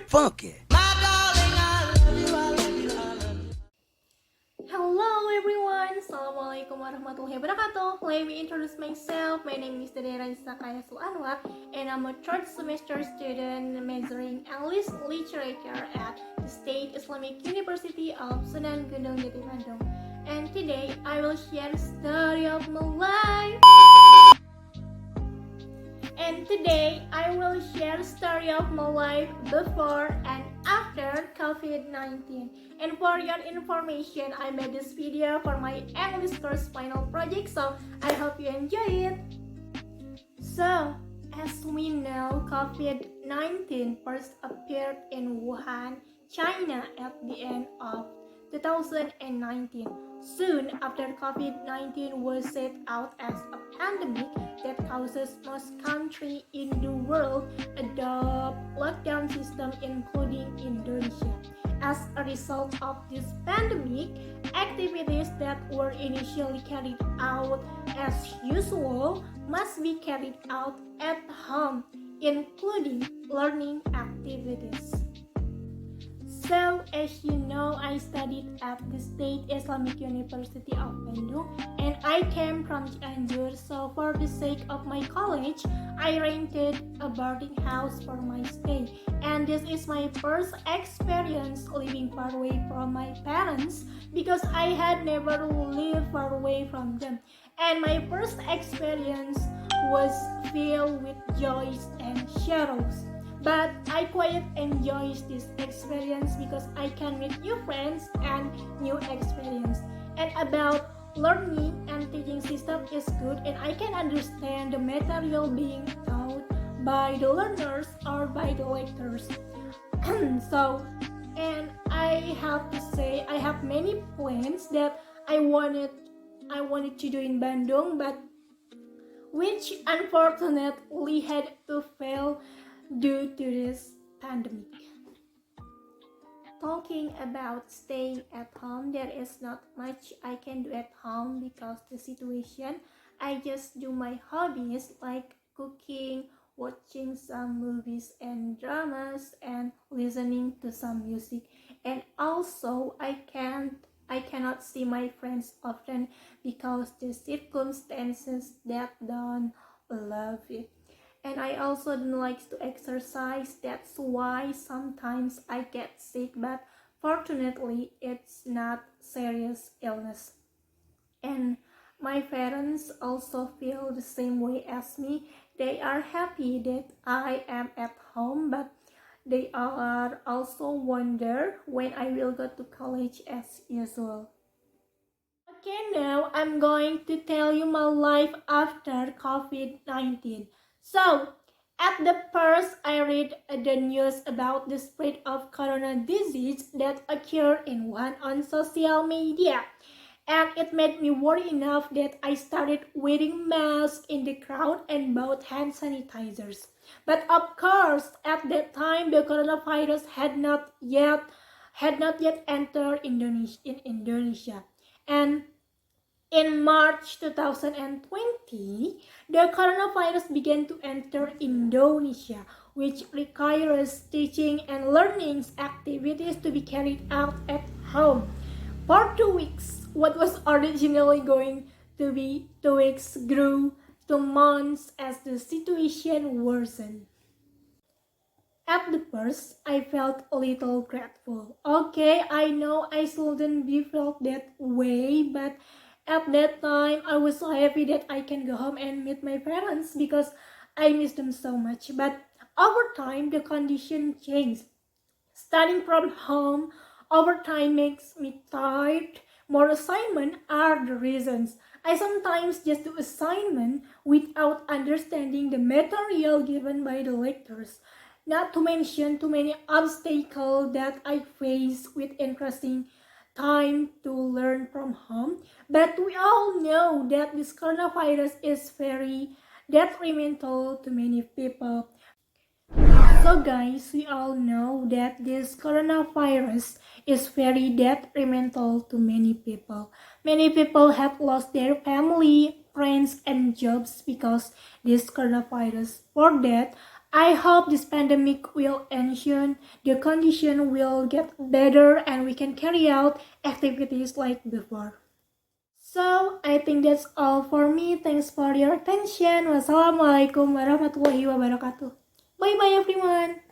funky. Hello everyone, Assalamualaikum warahmatullahi wabarakatuh. Let me introduce myself. My name is Dede Raisha Khayasul Anwar, and I'm a third semester student majoring English Literature at the State Islamic University of SUNAN GUNUNG, Dede, Bandung. And today I will share the story of my life. And today I will share the story of my life before and after COVID-19. And for your information, I made this video for my English course final project, so I hope you enjoy it. So, as we know, COVID-19 first appeared in Wuhan, China at the end of 2019. Soon after, COVID-19 was set out as a pandemic that causes most countries in the world adopt lockdown system, including Indonesia. As a result of this pandemic, activities that were initially carried out as usual must be carried out at home, including learning activities. So, as you know, I studied at the State Islamic University of Bandung, and I came from Cianjur. So, for the sake of my college, I rented a boarding house for my stay. And this is my first experience living far away from my parents, because I had never lived far away from them. And my first experience was filled with joys and sorrows. But I quite enjoy this experience because I can meet new friends and new experience. And about learning and teaching system is good, and I can understand the material being taught by the learners or by the lecturers. So, and I have to say, I have many plans that I wanted to do in Bandung, but which unfortunately had to fail due to this pandemic. Talking about staying at home, there is not much I can do at home because the situation. I just do my hobbies like cooking, watching some movies and dramas, and listening to some music. And also I cannot see my friends often because the circumstances that don't allow it. And I also don't like to exercise. That's why sometimes I get sick, but fortunately it's not serious illness. And my parents also feel the same way as me. They are happy that I am at home, but they are also wonder when I will go to college as usual. Okay, now I'm going to tell you my life after COVID-19. So, at the first, I read the news about the spread of corona disease that occurred in Wuhan on social media. And it made me worry enough that I started wearing masks in the crowd and bought hand sanitizers. But of course, at that time, the coronavirus had not yet entered Indonesia. And in March 2020, the coronavirus began to enter Indonesia, which requires teaching and learning activities to be carried out at home. For 2 weeks, what was originally going to be 2 weeks grew to months as the situation worsened. At the first, I felt a little grateful. Okay, I know I shouldn't be felt that way, but at that time, I was so happy that I can go home and meet my parents because I miss them so much. But over time, the condition changed. Studying from home over time makes me tired. More assignments are the reasons. I sometimes just do assignment without understanding the material given by the lecturers. Not to mention too many obstacles that I face with interesting time to learn from home. But we all know that this coronavirus is very detrimental to many people. So guys, we all know that this coronavirus is very detrimental to many people. Many people have lost their family, friends, and jobs because this coronavirus. For that, I hope this pandemic will end soon, the condition will get better, and we can carry out activities like before. So, I think that's all for me. Thanks for your attention. Wassalamualaikum warahmatullahi wabarakatuh. Bye bye everyone.